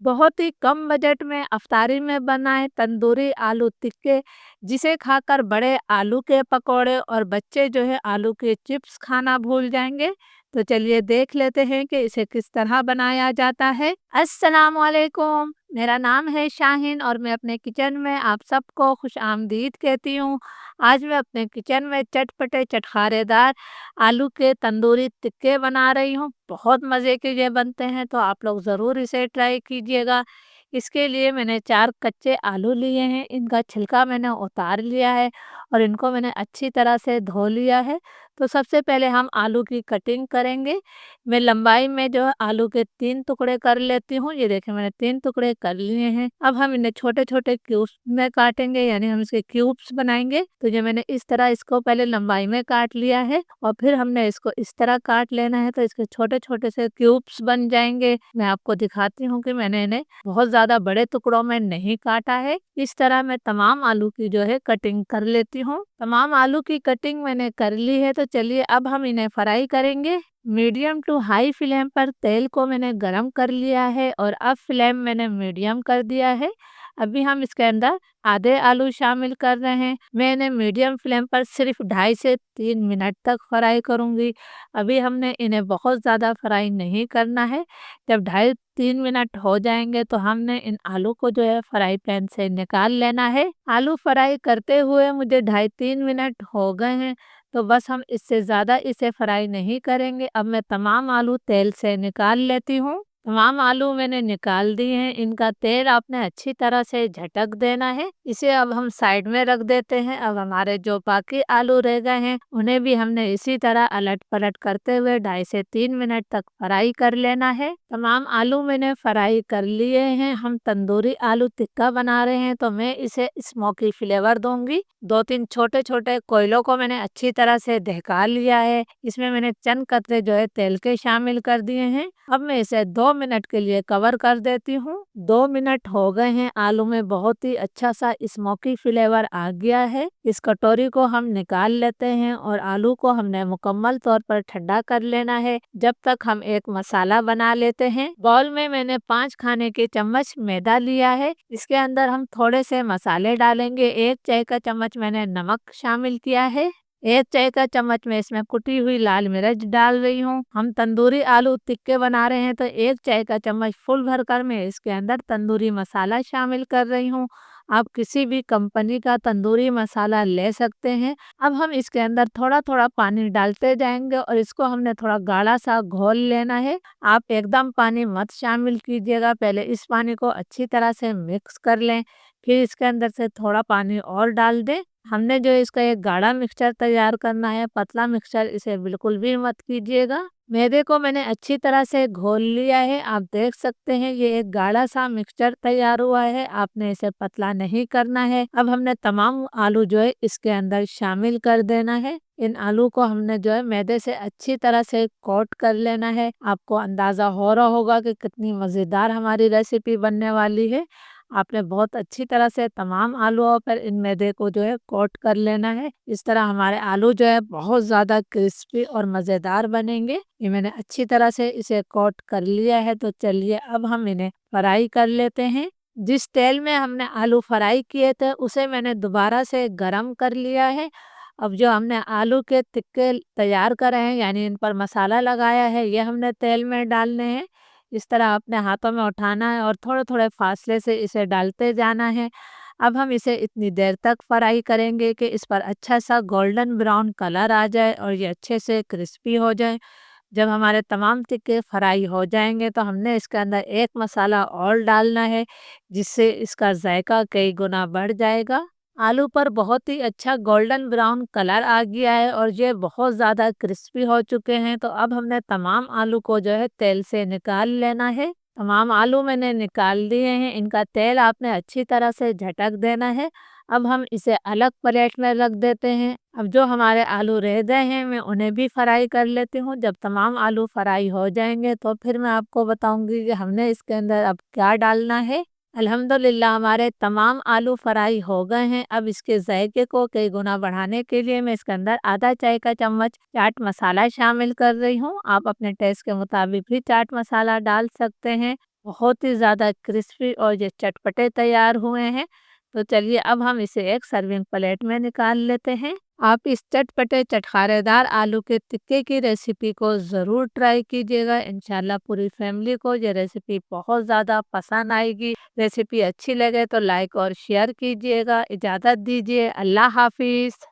बहुत ही कम बजट में अफ्तारी में बनाए तंदूरी आलू टिक्के, जिसे खाकर बड़े आलू के पकौड़े और बच्चे जो है आलू के चिप्स खाना भूल जाएंगे। तो चलिए देख लेते हैं कि इसे किस तरह बनाया जाता है। अस्सलाम वालेकुम, मेरा नाम है शाहीन और मैं अपने किचन में आप सबको खुश आमदीद कहती हूँ। आज मैं अपने किचन में चटपटे चटखारेदार आलू के तंदूरी टिक्के बना रही हूँ। बहुत मज़े के ये बनते हैं, तो आप लोग ज़रूर इसे ट्राई कीजिएगा। इसके लिए मैंने 4 कच्चे आलू लिए हैं, इनका छिलका मैंने उतार लिया है और इनको मैंने अच्छी तरह से धो लिया है। तो सबसे पहले हम आलू की कटिंग करेंगे। मैं लंबाई में जो है आलू के 3 टुकड़े कर लेती हूँ। ये देखिए मैंने 3 टुकड़े कर लिए हैं। अब हम इन्हें छोटे-छोटे क्यूब्स में काटेंगे, यानी हम इसके क्यूब्स बनाएँगे। तो ये मैंने इस तरह इसको पहले लंबाई में काट लिया है और फिर हमने इसको इस तरह काट लेना है, तो इसके छोटे-छोटे से क्यूब्स बन जाएँगे। मैं आपको दिखाती हूँ कि मैंने इन्हें बहुत ज़्यादा बड़े टुकड़ों में नहीं काटा है। इस तरह मैं तमाम आलू की जो है कटिंग कर लेती हूँ। तमाम आलू की कटिंग मैंने कर ली है, तो चलिए अब हम इन्हें फ्राई करेंगे। मीडियम टू हाई फ्लेम पर तेल को मैंने गरम कर लिया है और अब फ्लेम मैंने मीडियम कर दिया है। अभी हम इसके अंदर आधे आलू शामिल कर रहे हैं। मैं इन्हें मीडियम फ्लेम पर सिर्फ 2.5 से 3 मिनट तक फ्राई करूंगी। अभी हमने इन्हें बहुत ज़्यादा फ्राई नहीं करना है। जब 2.5-3 मिनट हो जाएंगे तो हमने इन आलू को जो है फ्राई पैन से निकाल लेना है। आलू फ्राई करते हुए मुझे 2.5-3 मिनट हो गए हैं, तो बस हम इससे ज़्यादा इसे फ्राई नहीं करेंगे। अब मैं तमाम आलू तेल से निकाल लेती हूँ। तमाम आलू मैंने निकाल दिए हैं, इनका तेल आपने अच्छी तरह से झटक देना है। इसे अब हम साइड में रख देते हैं। अब हमारे जो बाकी आलू रह गए हैं उन्हें भी हमने इसी तरह अलट पलट करते हुए 2.5 से 3 मिनट तक फ्राई कर लेना है। तमाम आलू मैंने फ्राई कर लिए हैं। हम तंदूरी आलू टिक्का बना रहे हैं, तो मैं इसे स्मोकी फ्लेवर दूंगी। 2-3 छोटे छोटे कोयलों को मैंने अच्छी तरह से दहका लिया है। इसमें मैंने चंद कतरे जो है तेल के शामिल कर दिए हैं। अब मैं इसे 2 मिनट के लिए कवर कर देती हूँ। 2 मिनट हो गए हैं, आलू में बहुत ही अच्छा सा स्मोकी फ्लेवर आ गया है। इस कटोरी को हम निकाल लेते हैं और आलू को हमने मुकम्मल तौर पर ठंडा कर लेना है, जब तक हम एक मसाला बना लेते हैं। बाउल में मैंने 5 खाने के चम्मच मैदा लिया है। इसके अंदर हम थोड़े से मसाले डालेंगे। 1 चाय का चम्मच मैंने नमक शामिल किया है। 1 चाय का चम्मच में इसमें कुटी हुई लाल मिर्च डाल रही हूँ। हम तंदूरी आलू टिक्के बना रहे हैं, तो 1 चाय का चम्मच फुल भरकर मैं इसके अंदर तंदूरी मसाला शामिल कर रही हूँ। आप किसी भी कंपनी का तंदूरी मसाला ले सकते हैं। अब हम इसके अंदर थोड़ा-थोड़ा पानी डालते जाएंगे और इसको हमने थोड़ा गाढ़ा सा घोल लेना है। आप एकदम पानी मत शामिल कीजिएगा, पहले इस पानी को अच्छी तरह से मिक्स कर लें, फिर इसके अंदर से थोड़ा पानी और डाल दें। हमने जो इसका एक गाढ़ा मिक्सचर तैयार करना है, पतला मिक्सचर इसे बिल्कुल भी मत कीजिएगा। मैदे को मैंने अच्छी तरह से घोल लिया है। आप देख सकते हैं ये एक गाढ़ा सा मिक्सचर तैयार हुआ है। आपने इसे पतला नहीं करना है। अब हमने तमाम आलू जो है इसके अंदर शामिल कर देना है। इन आलू को हमने जो है मैदे से अच्छी तरह से कोट कर लेना है। आपको अंदाज़ा हो रहा होगा कि कितनी मज़ेदार हमारी रेसिपी बनने वाली है। आपने बहुत अच्छी तरह से तमाम आलूओं पर इन मैदे को जो है कोट कर लेना है। इस तरह हमारे आलू जो है बहुत ज़्यादा क्रिस्पी और मज़ेदार बनेंगे। ये मैंने अच्छी तरह से इसे कोट कर लिया है, तो चलिए अब हम इन्हें फ्राई कर लेते हैं। जिस तेल में हमने आलू फ्राई किए थे उसे मैंने दोबारा से गरम कर लिया है। अब जो हमने आलू के टिक्के तैयार करे हैं, यानी इन पर मसाला लगाया है, ये हमने तेल में डालने हैं। इस तरह अपने हाथों में उठाना है और थोड़े-थोड़े फासले से इसे डालते जाना है। अब हम इसे इतनी देर तक फ्राई करेंगे कि इस पर अच्छा सा गोल्डन ब्राउन कलर आ जाए और ये अच्छे से क्रिस्पी हो जाए। जब हमारे तमाम टिक्के फ्राई हो जाएंगे तो हमने इसके अंदर एक मसाला और डालना है, जिससे इसका जायका कई गुना बढ़ जाएगा। आलू पर बहुत ही अच्छा गोल्डन ब्राउन कलर आ गया है और ये बहुत ज़्यादा क्रिस्पी हो चुके हैं, तो अब हमने तमाम आलू को जो है तेल से निकाल लेना है। तमाम आलू मैंने निकाल दिए हैं, इनका तेल आपने अच्छी तरह से झटक देना है। अब हम इसे अलग प्लेट में रख देते हैं। अब जो हमारे आलू रह गए हैं मैं उन्हें भी फ्राई कर लेती हूँ। जब तमाम आलू फ्राई हो जाएंगे तो फिर मैं आपको बताऊंगी कि हमने इसके अंदर अब क्या डालना है। अल्हम्दुलिल्लाह हमारे तमाम आलू फ्राई हो गए हैं। अब इसके जायके को कई गुना बढ़ाने के लिए मैं इसके अंदर आधा चाय का चम्मच चाट मसाला शामिल कर रही हूँ। आप अपने टेस्ट के मुताबिक भी चाट मसाला डाल सकते हैं। बहुत ही ज़्यादा क्रिस्पी और ये चटपटे तैयार हुए हैं। तो चलिए अब हम इसे एक सर्विंग प्लेट में निकाल लेते हैं। आप इस चटपटे चटखारेदार आलू के टिक्के की रेसिपी को ज़रूर ट्राई कीजिएगा। इंशाल्लाह पूरी फैमिली को ये रेसिपी बहुत ज़्यादा पसंद आएगी। रेसिपी अच्छी लगे तो लाइक और शेयर कीजिएगा। इजाज़त दीजिए। अल्लाह हाफिज़।